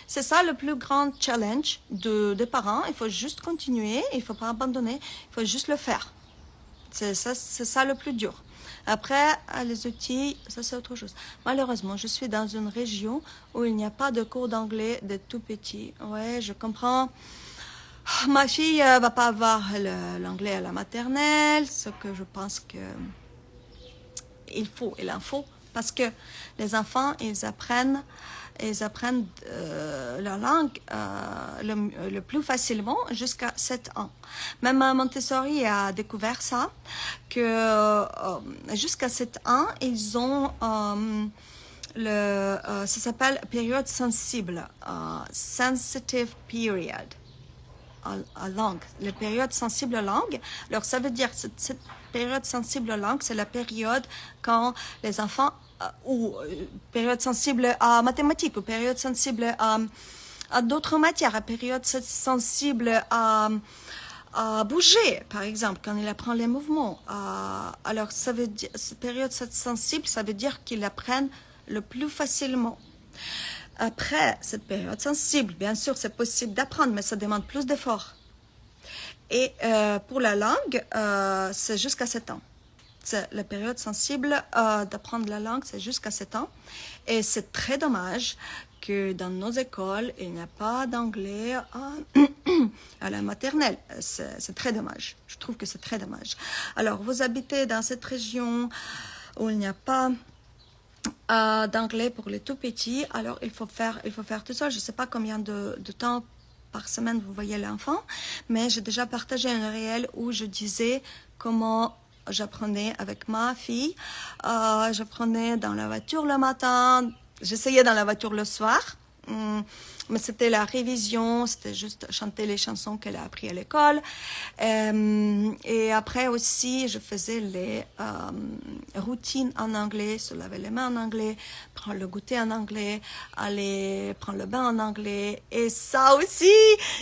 C'est ça le plus grand challenge des parents. Il faut juste continuer, il ne faut pas abandonner, il faut juste le faire. C'est ça le plus dur. Après, les outils, ça c'est autre chose. Malheureusement, je suis dans une région où il n'y a pas de cours d'anglais de tout petit. Ouais, je comprends. Ma fille va pas avoir l'anglais à la maternelle, ce que je pense que il en faut, parce que les enfants, ils apprennent la langue le plus facilement jusqu'à 7 ans. Même Montessori a découvert ça, que jusqu'à 7 ans, ils ont ça s'appelle période sensible, sensitive period, en langue, les périodes sensibles langue. Alors ça veut dire cette période sensible langue, c'est la période quand les enfants ou période sensible à mathématiques ou période sensible à d'autres matières, à période sensible à bouger, par exemple, quand il apprend les mouvements. Alors, ça veut dire, cette période sensible, ça veut dire qu'ils apprennent le plus facilement. Après cette période sensible, bien sûr, c'est possible d'apprendre, mais ça demande plus d'efforts. Et pour la langue, c'est jusqu'à 7 ans. C'est la période sensible d'apprendre la langue, c'est jusqu'à 7 ans. Et c'est très dommage que dans nos écoles, il n'y a pas d'anglais à la maternelle. C'est très dommage. Je trouve que c'est très dommage. Alors, vous habitez dans cette région où il n'y a pas d'anglais pour les tout petits, alors il faut faire tout ça. Je ne sais pas combien de temps par semaine vous voyez l'enfant, mais j'ai déjà partagé un réel où je disais comment j'apprenais avec ma fille. J'apprenais dans la voiture le matin, j'essayais dans la voiture le soir, mais c'était la révision, c'était juste chanter les chansons qu'elle a appris à l'école. Et après aussi, je faisais les routines en anglais, se laver les mains en anglais, prendre le goûter en anglais, aller prendre le bain en anglais. Et ça aussi,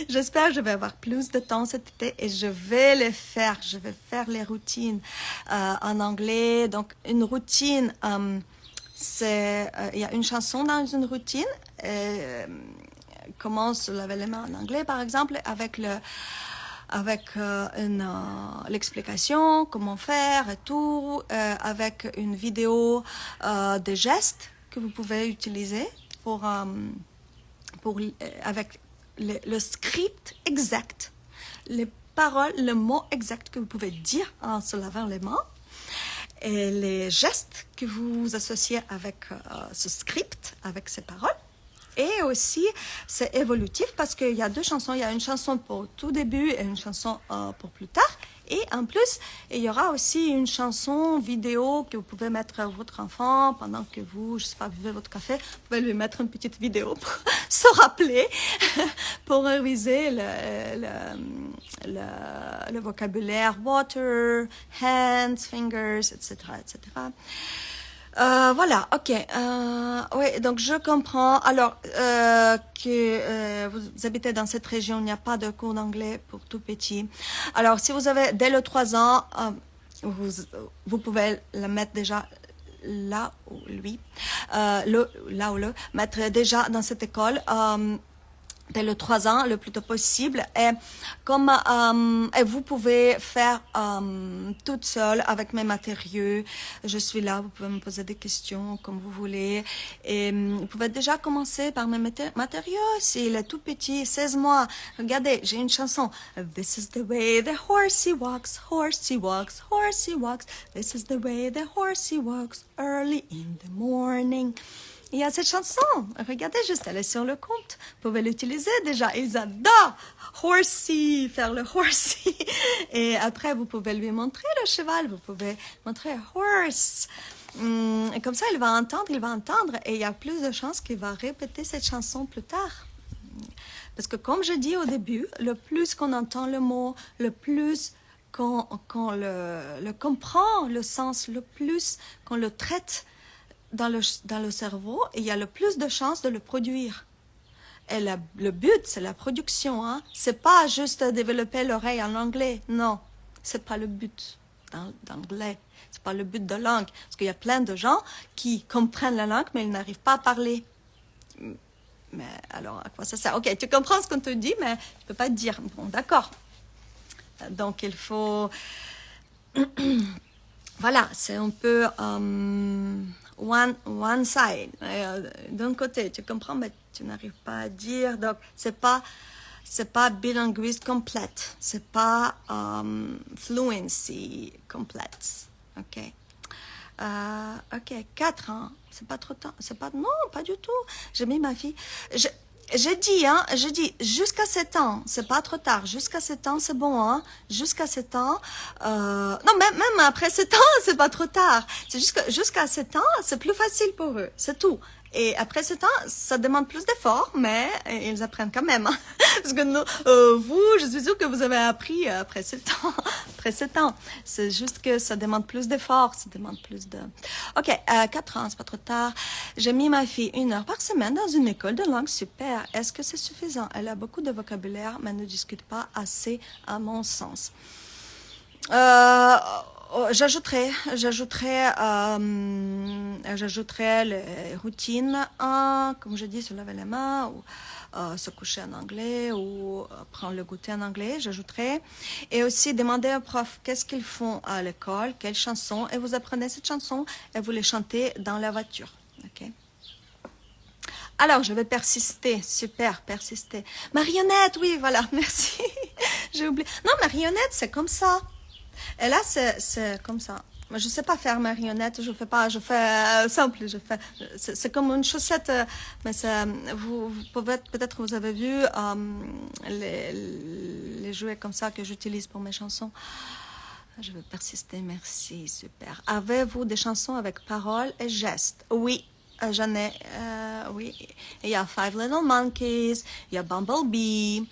j'espère que je vais avoir plus de temps cet été et je vais les faire. Je vais faire les routines en anglais. Donc, une routine... il y a une chanson dans une routine, comment se laver les mains en anglais par exemple, avec l'explication, comment faire et tout, avec une vidéo de gestes que vous pouvez utiliser avec le script exact, les paroles, le mot exact que vous pouvez dire en se lavant les mains. Et les gestes que vous associez avec ce script, avec ces paroles. Et aussi, c'est évolutif parce qu'il y a 2 chansons. Il y a une chanson pour tout début et une chanson pour plus tard. Et en plus, il y aura aussi une chanson vidéo que vous pouvez mettre à votre enfant pendant que vous, je sais pas, buvez votre café. Vous pouvez lui mettre une petite vidéo pour se rappeler, pour réviser le vocabulaire water, hands, fingers, etc., etc. Voilà, ok. Oui, donc je comprends. Alors que vous habitez dans cette région, il n'y a pas de cours d'anglais pour tout petit. Alors, si vous avez dès les 3 ans, vous pouvez le mettre déjà là où mettre déjà dans cette école. Dès les 3 ans, le plus tôt possible. Et comme et vous pouvez faire toute seule avec mes matériaux. Je suis là, vous pouvez me poser des questions comme vous voulez. Et vous pouvez déjà commencer par mes matériaux. S'il est tout petit, 16 mois, regardez, j'ai une chanson. This is the way the horsey walks, horsey walks, horsey walks. This is the way the horsey walks early in the morning. Il y a cette chanson, regardez juste, elle est sur le compte. Vous pouvez l'utiliser déjà. Ils adorent horsey, faire le horsey. Et après, vous pouvez lui montrer le cheval. Vous pouvez montrer horse. Et comme ça, il va entendre. Et il y a plus de chances qu'il va répéter cette chanson plus tard. Parce que comme je dis au début, le plus qu'on entend le mot, le plus qu'on le comprend, le sens, le plus qu'on le traite dans le cerveau, il y a le plus de chances de le produire. Et le but, c'est la production. Hein? C'est pas juste développer l'oreille en anglais. Non, c'est pas le but d'anglais. C'est pas le but de langue. Parce qu'il y a plein de gens qui comprennent la langue, mais ils n'arrivent pas à parler. Mais alors, à quoi ça sert? Ok, tu comprends ce qu'on te dit, mais je peux pas te dire. Bon, d'accord. Donc, il faut... Voilà, c'est un peu... one side, d'un côté, tu comprends, mais tu n'arrives pas à dire, donc c'est pas bilinguiste complète, c'est pas fluency complète, ok. Ok, 4 ans, c'est pas trop tard, non, pas du tout. J'ai mis ma fille, J'ai dit, jusqu'à 7 ans, c'est pas trop tard. Jusqu'à 7 ans, c'est bon, hein. Jusqu'à 7 ans, non, même après 7 ans, c'est pas trop tard. C'est jusqu'à 7 ans, c'est plus facile pour eux. C'est tout. Et après 7 ans, ça demande plus d'efforts, mais ils apprennent quand même. Hein. Parce que nous, vous, je suis sûre que vous avez appris après 7 ans. Après 7 ans. C'est juste que ça demande plus d'efforts, ça demande plus de... Ok, 4 ans, c'est pas trop tard. J'ai mis ma fille 1 heure par semaine dans une école de langue super. Est-ce que c'est suffisant? Elle a beaucoup de vocabulaire, mais ne discute pas assez à mon sens. J'ajouterais les routines, comme je dis, se laver les mains, ou se coucher en anglais, ou prendre le goûter en anglais, j'ajouterais. Et aussi demander au prof qu'est-ce qu'ils font à l'école, quelle chanson, et vous apprenez cette chanson et vous les chantez dans la voiture. Ok? Alors, je vais persister. Super, persister. Marionnette, oui, voilà, merci. J'ai oublié. Non, marionnette, c'est comme ça. Et là, c'est comme ça. Je sais pas faire marionnette, je fais simple, c'est comme une chaussette, mais vous pouvez, peut-être vous avez vu les jouets comme ça que j'utilise pour mes chansons. Je vais persister, merci, super. Avez-vous des chansons avec paroles et gestes? Oui. J'en ai, oui. Il y a Five Little Monkeys, il y a Bumblebee,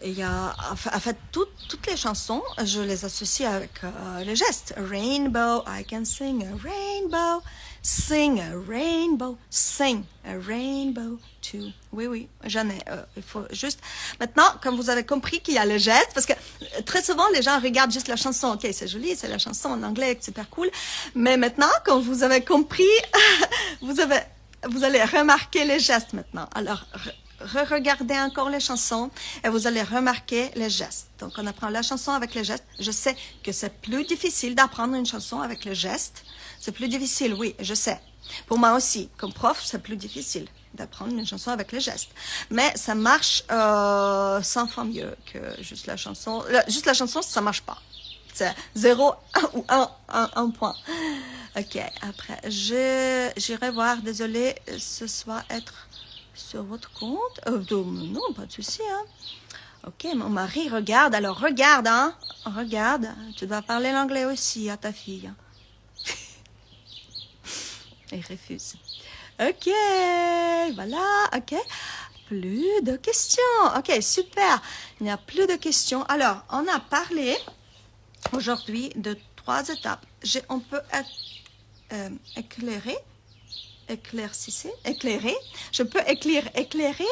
il y a, en fait, toutes les chansons, je les associe avec les gestes. Rainbow, I can sing a rainbow, sing a rainbow, sing a rainbow too. Oui, oui, j'en ai. Il faut juste... Maintenant, comme vous avez compris qu'il y a les gestes, parce que très souvent, les gens regardent juste la chanson. Ok, c'est joli, c'est la chanson en anglais, super cool. Mais maintenant, quand vous avez compris, vous allez remarquer les gestes maintenant. Alors, re-regardez encore les chansons et vous allez remarquer les gestes. Donc, on apprend la chanson avec les gestes. Je sais que c'est plus difficile d'apprendre une chanson avec les gestes. C'est plus difficile, oui, je sais. Pour moi aussi, comme prof, c'est plus difficile d'apprendre une chanson avec les gestes. Mais ça marche 100 fois mieux que juste la chanson. Juste la chanson, ça marche pas. C'est 0 ou 1 point. Ok, après, j'irai voir. Désolée, ce soir être sur votre compte. Non, pas de souci. Hein. Ok, mon mari regarde. Alors, regarde, hein. Regarde. Tu dois parler l'anglais aussi à ta fille. Il refuse. Ok, voilà, ok. Plus de questions. Ok, super. Il n'y a plus de questions. Alors, on a parlé aujourd'hui de 3 étapes. On peut éclairer. Je peux éclairer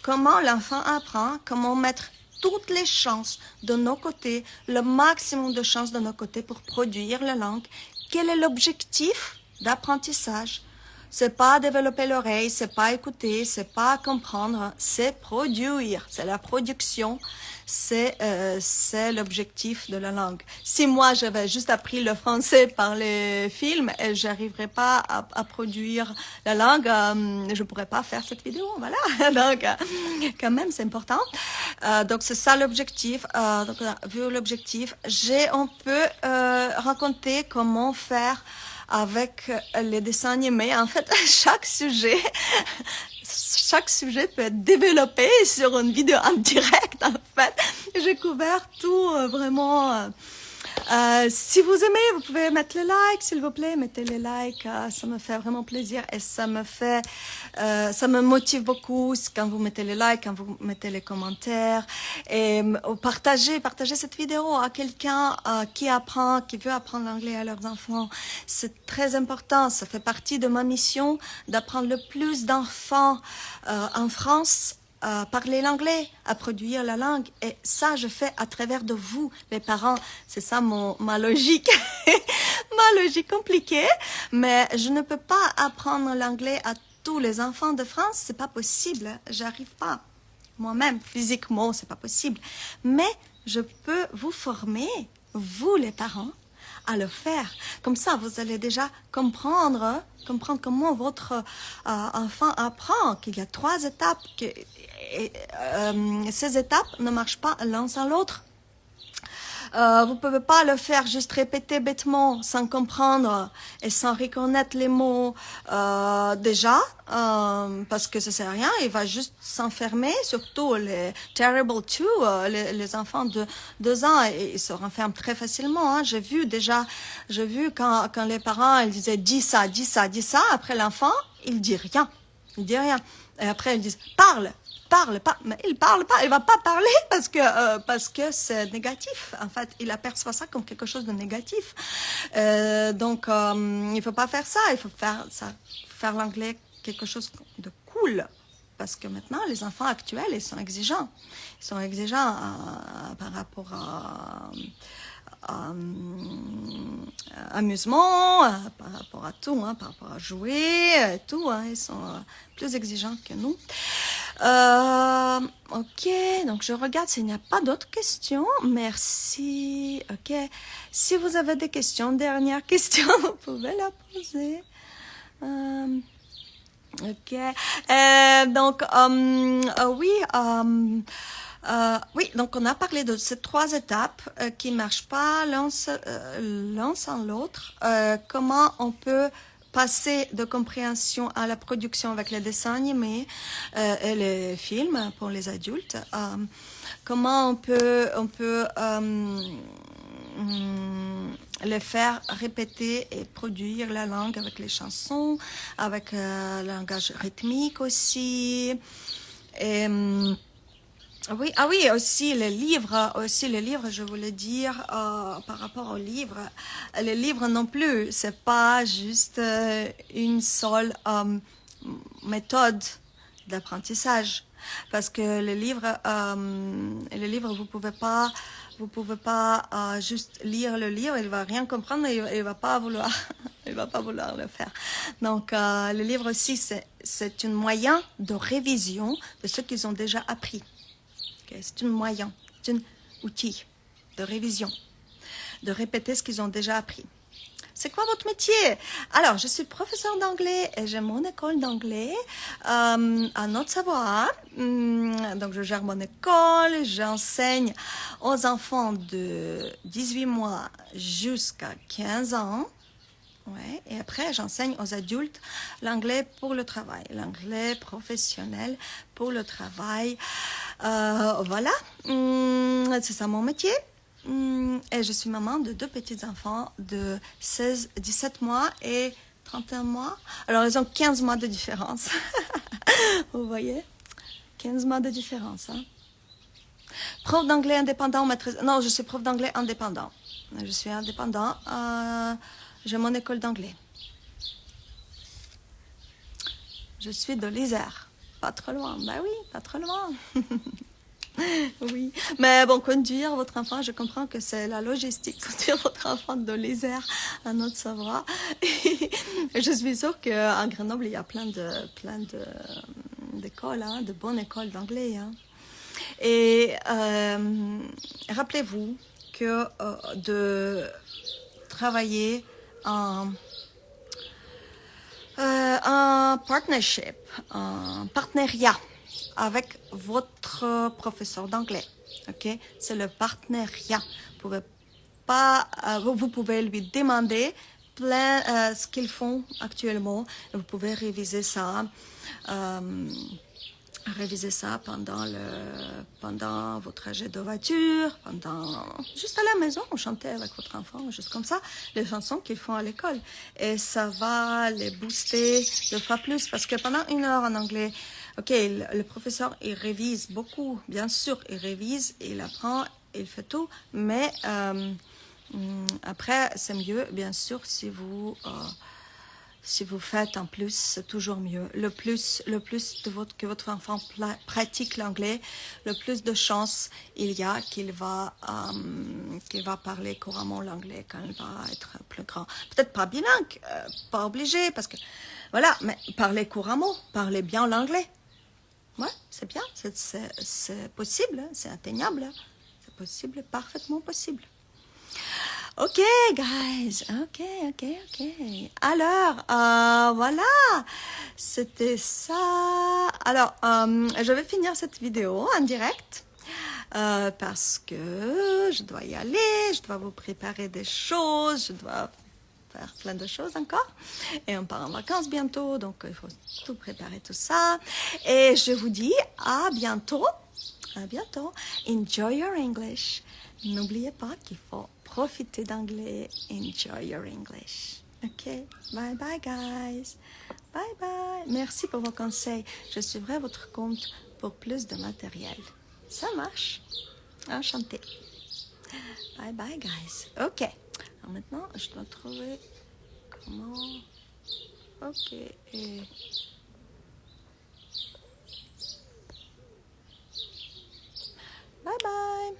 comment l'enfant apprend, comment mettre toutes les chances de nos côtés, le maximum de chances de nos côtés pour produire la langue. Quel est l'objectif d'apprentissage? C'est pas développer l'oreille, c'est pas écouter, c'est pas comprendre, c'est produire, c'est la production, c'est l'objectif de la langue. Si moi j'avais juste appris le français par les films et j'arriverais pas à produire la langue, je pourrais pas faire cette vidéo, voilà. Donc quand même c'est important. Donc c'est ça l'objectif. Donc vu l'objectif, on peut raconter comment faire avec les dessins animés. En fait, chaque sujet peut être développé sur une vidéo en direct, en fait. J'ai couvert tout, vraiment. Si vous aimez, vous pouvez mettre les likes, s'il vous plaît, mettez les likes, ça me fait vraiment plaisir et ça me motive beaucoup quand vous mettez les likes, quand vous mettez les commentaires et partagez cette vidéo à quelqu'un qui veut apprendre l'anglais à leurs enfants. C'est très important, ça fait partie de ma mission d'apprendre le plus d'enfants en France à parler l'anglais, à produire la langue. Et ça, je fais à travers de vous, les parents. C'est ça ma logique. Ma logique compliquée. Mais je ne peux pas apprendre l'anglais à tous les enfants de France. C'est pas possible. J'arrive pas. Moi-même, physiquement, c'est pas possible. Mais je peux vous former, vous les parents, à le faire. Comme ça, vous allez déjà comprendre comment votre enfant apprend, qu'il y a 3 étapes, ces étapes ne marchent pas l'un sans l'autre. Vous pouvez pas le faire juste répéter bêtement, sans comprendre et sans reconnaître les mots déjà, parce que ça sert à rien. Il va juste s'enfermer, surtout les terrible two, les enfants de 2 ans, ils se renferment très facilement. Hein. J'ai vu quand les parents ils disaient dis ça, dis ça, dis ça. Après l'enfant, il dit rien, il dit rien. Et après ils disent parle pas, mais il parle pas, il va pas parler parce que c'est négatif. En fait, il aperçoit ça comme quelque chose de négatif. Donc, il faut pas faire ça. Il faut faire l'anglais quelque chose de cool. Parce que maintenant, les enfants actuels, ils sont exigeants. Ils sont exigeants par rapport à amusement, par rapport à tout, hein, par rapport à jouer, tout, hein, ils sont plus exigeants que nous. Ok, donc je regarde s'il n'y a pas d'autres questions. Merci. Ok, si vous avez des questions, dernière question, vous pouvez la poser. Ok, donc oui, donc on a parlé de ces 3 étapes qui ne marchent pas l'un sans l'autre. Comment on peut passer de compréhension à la production avec les dessins animés et les films pour les adultes. Comment on peut les faire répéter et produire la langue avec les chansons, avec le langage rythmique aussi. Et, oui, aussi les livres, je voulais dire par rapport aux livres, les livres non plus, c'est pas juste une seule méthode d'apprentissage, parce que les livres, vous pouvez pas juste lire le livre, il va rien comprendre, il va pas vouloir, il va pas vouloir le faire. Donc le livre aussi, c'est un moyen de révision de ce qu'ils ont déjà appris. C'est un moyen, c'est un outil de révision, de répéter ce qu'ils ont déjà appris. C'est quoi votre métier? Alors, je suis professeure d'anglais et j'ai mon école d'anglais à Haute-Savoie. Donc, je gère mon école, j'enseigne aux enfants de 18 mois jusqu'à 15 ans. Ouais, et après, j'enseigne aux adultes l'anglais pour le travail, l'anglais professionnel pour le travail. Voilà, c'est ça mon métier. Et je suis maman de 2 petits-enfants de 17 mois et 31 mois. Alors, ils ont 15 mois de différence. Vous voyez? 15 mois de différence. Hein? Prof d'anglais indépendant, maîtrise... Non, je suis prof d'anglais indépendant. Je suis indépendant. J'ai mon école d'anglais. Je suis de l'Isère. Pas trop loin. Ben oui, pas trop loin. Oui. Mais bon, conduire votre enfant, je comprends que c'est la logistique. Conduire votre enfant de l'Isère à Haute-Savoie. Je suis sûre qu'à Grenoble, il y a plein d'écoles, hein, de bonnes écoles d'anglais. Hein. Et rappelez-vous que de travailler en partnership, en partenariat avec votre professeur d'anglais. Ok, c'est le partenariat. Vous pouvez lui demander plein ce qu'ils font actuellement. Et vous pouvez réviser ça. Pendant vos trajets de voiture, juste à la maison, chanter avec votre enfant, juste comme ça, les chansons qu'ils font à l'école. Et ça va les booster 2 fois plus, parce que pendant 1 heure en anglais, ok, le professeur, il révise beaucoup, bien sûr, il révise, il apprend, il fait tout, mais après, c'est mieux, bien sûr, si vous faites en plus, c'est toujours mieux. Le plus que votre enfant pratique l'anglais, le plus de chances il y a qu'il va parler couramment l'anglais quand il va être plus grand. Peut-être pas bilingue, pas obligé, parce que voilà, mais parler couramment, parler bien l'anglais. Ouais, c'est bien, c'est possible, c'est atteignable, c'est possible, parfaitement possible. Ok, guys. Ok. Alors, voilà. C'était ça. Alors, je vais finir cette vidéo en direct. parce que je dois y aller, je dois vous préparer des choses, je dois faire plein de choses encore. Et on part en vacances bientôt, donc il faut tout préparer, tout ça. Et je vous dis à bientôt. À bientôt. Enjoy your English. N'oubliez pas qu'il faut profiter d'anglais. Enjoy your English. Ok, bye bye guys. Bye bye. Merci pour vos conseils. Je suivrai votre compte pour plus de matériel. Ça marche. Enchantée. Bye bye guys. Ok. Alors maintenant, je dois trouver comment... Ok. Bye bye.